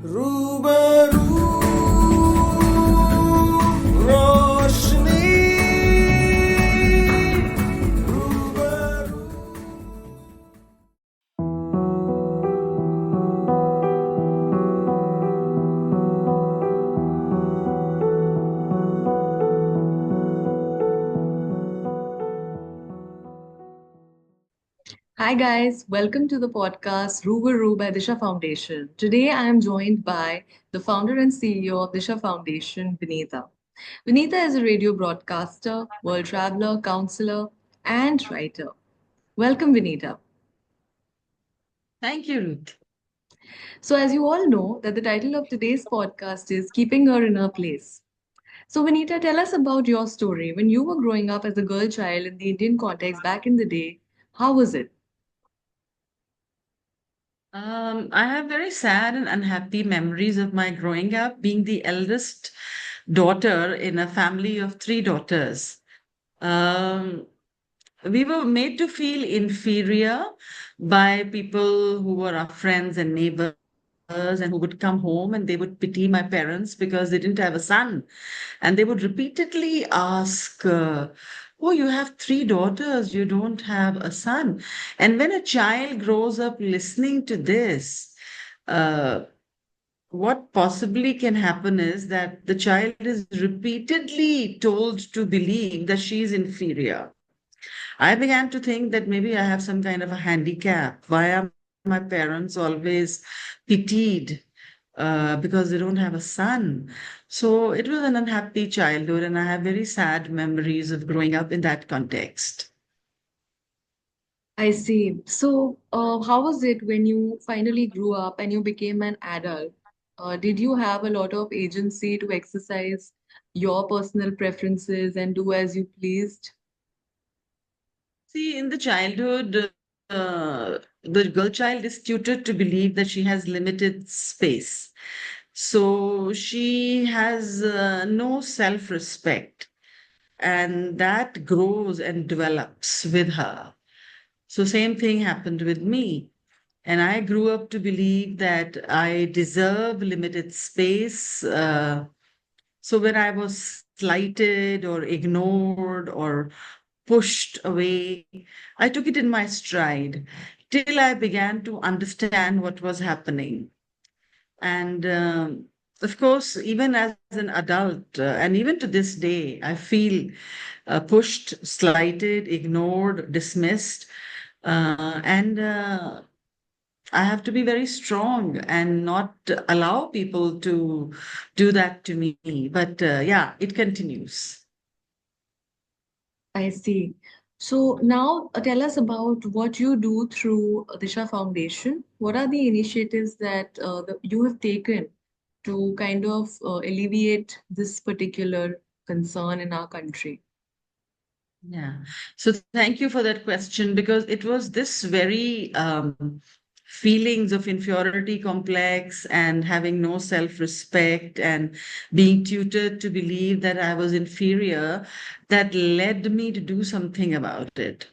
रूबरू रोशनी रूबरू Hi guys, welcome to the podcast Rubaroo by Disha Foundation. Today I am joined by the founder and CEO of Disha Foundation, Vinita. Vinita is a radio broadcaster, world traveler, counselor, and writer. Welcome, Vinita. Thank you, Ruth. So, as you all know, that the title of today's podcast is Keeping Her in Her Place. So, Vinita, tell us about your story. When you were growing up as a girl child in the Indian context back in the day, how was it? I have very sad and unhappy memories of my growing up being the eldest daughter in a family of three daughters. Um, we were made to feel inferior by people who were our friends and neighbors and who would come home and they would pity my parents because they didn't have a son. And they would repeatedly ask, oh, you have three daughters, you don't have a son. And when a child grows up listening to this, uh, what possibly can happen is that the child is repeatedly told to believe that she is inferior. I began to think that maybe I have some kind of a handicap. Why are my parents always pitied because they don't have a son? So it was an unhappy childhood, and I have very sad memories of growing up in that context. I see. So, how was it when you finally grew up and you became an adult? Did you have a lot of agency to exercise your personal preferences and do as you pleased? See, in the childhood, the girl child is tutored to believe that she has limited space. So she has no self respect, and that grows and develops with her. So same thing happened with me. And I grew up to believe that I deserve limited space. So when I was slighted or ignored or pushed away, I took it in my stride till I began to understand what was happening. And of course, even as an adult, and even to this day, I feel pushed, slighted, ignored, dismissed. And I have to be very strong and not allow people to do that to me. But yeah, it continues. I see. So now tell us about what you do through Disha Foundation. What are the initiatives that you have taken to kind of alleviate this particular concern in our country? Yeah. So thank you for that question because it was this very feelings of inferiority complex and having no self-respect and being tutored to believe that I was inferior that led me to do something about it.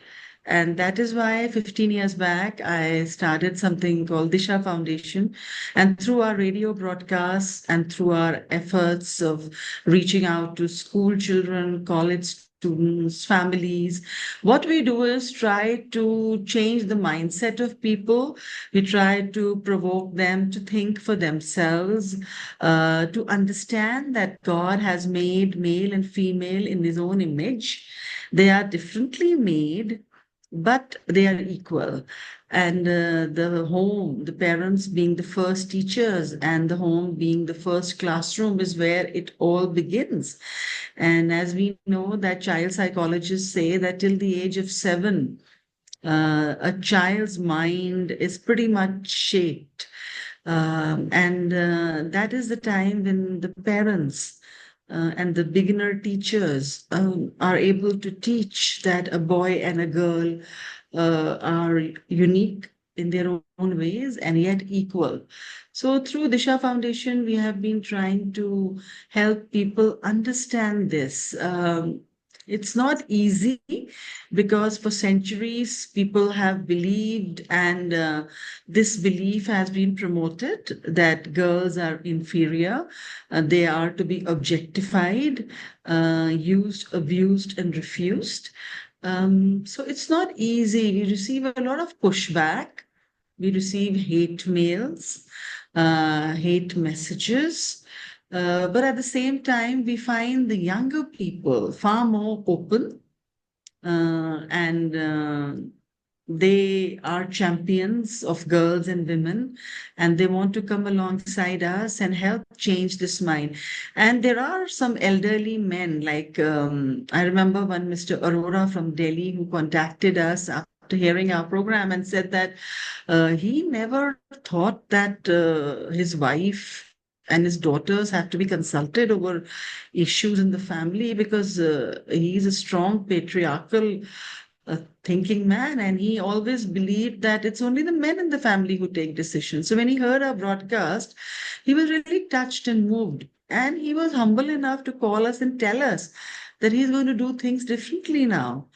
And that is why 15 years back, I started something called Disha Foundation. And through our radio broadcasts and through our efforts of reaching out to school children, college students, families, what we do is try to change the mindset of people. We try to provoke them to think for themselves, to understand that God has made male and female in his own image. They are differently made, but they are equal. And the home, the parents being the first teachers, and the home being the first classroom is where it all begins. And as we know, that child psychologists say that till the age of 7, a child's mind is pretty much shaped. And that is the time when the parents and the beginner teachers are able to teach that a boy and a girl are unique in their own ways and yet equal. So, through Disha Foundation, we have been trying to help people understand this. It's not easy because for centuries people have believed, and this belief has been promoted that girls are inferior, they are to be objectified, used, abused, and refused. So it's not easy. We receive a lot of pushback. We receive hate mails, hate messages. But at the same time, we find the younger people far more open, and they are champions of girls and women, and they want to come alongside us and help change this mind. And there are some elderly men, like I remember one Mr. Arora from Delhi who contacted us after hearing our program and said that he never thought that his wife and his daughters have to be consulted over issues in the family, because he's a strong patriarchal thinking man, and he always believed that it's only the men in the family who take decisions. So when he heard our broadcast, he was really touched and moved, and he was humble enough to call us and tell us that he's going to do things differently now,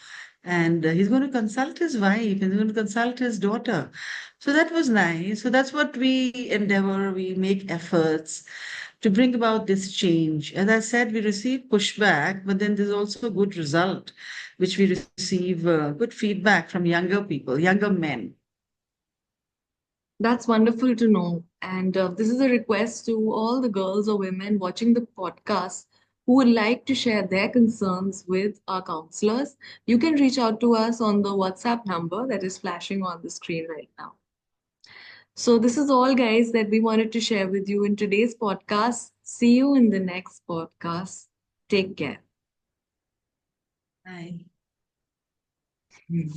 and he's going to consult his wife, and he's going to consult his daughter. So that was nice. So that's what we endeavor, we make efforts to bring about this change. As I said, we receive pushback, but then there's also a good result, which we receive good feedback from younger people, younger men. That's wonderful to know. And this is a request to all the girls or women watching the podcast who would like to share their concerns with our counselors. You can reach out to us on the WhatsApp number that is flashing on the screen right now. So, this is all, guys, that we wanted to share with you in today's podcast. See you in the next podcast. Take care. Right. Hmm.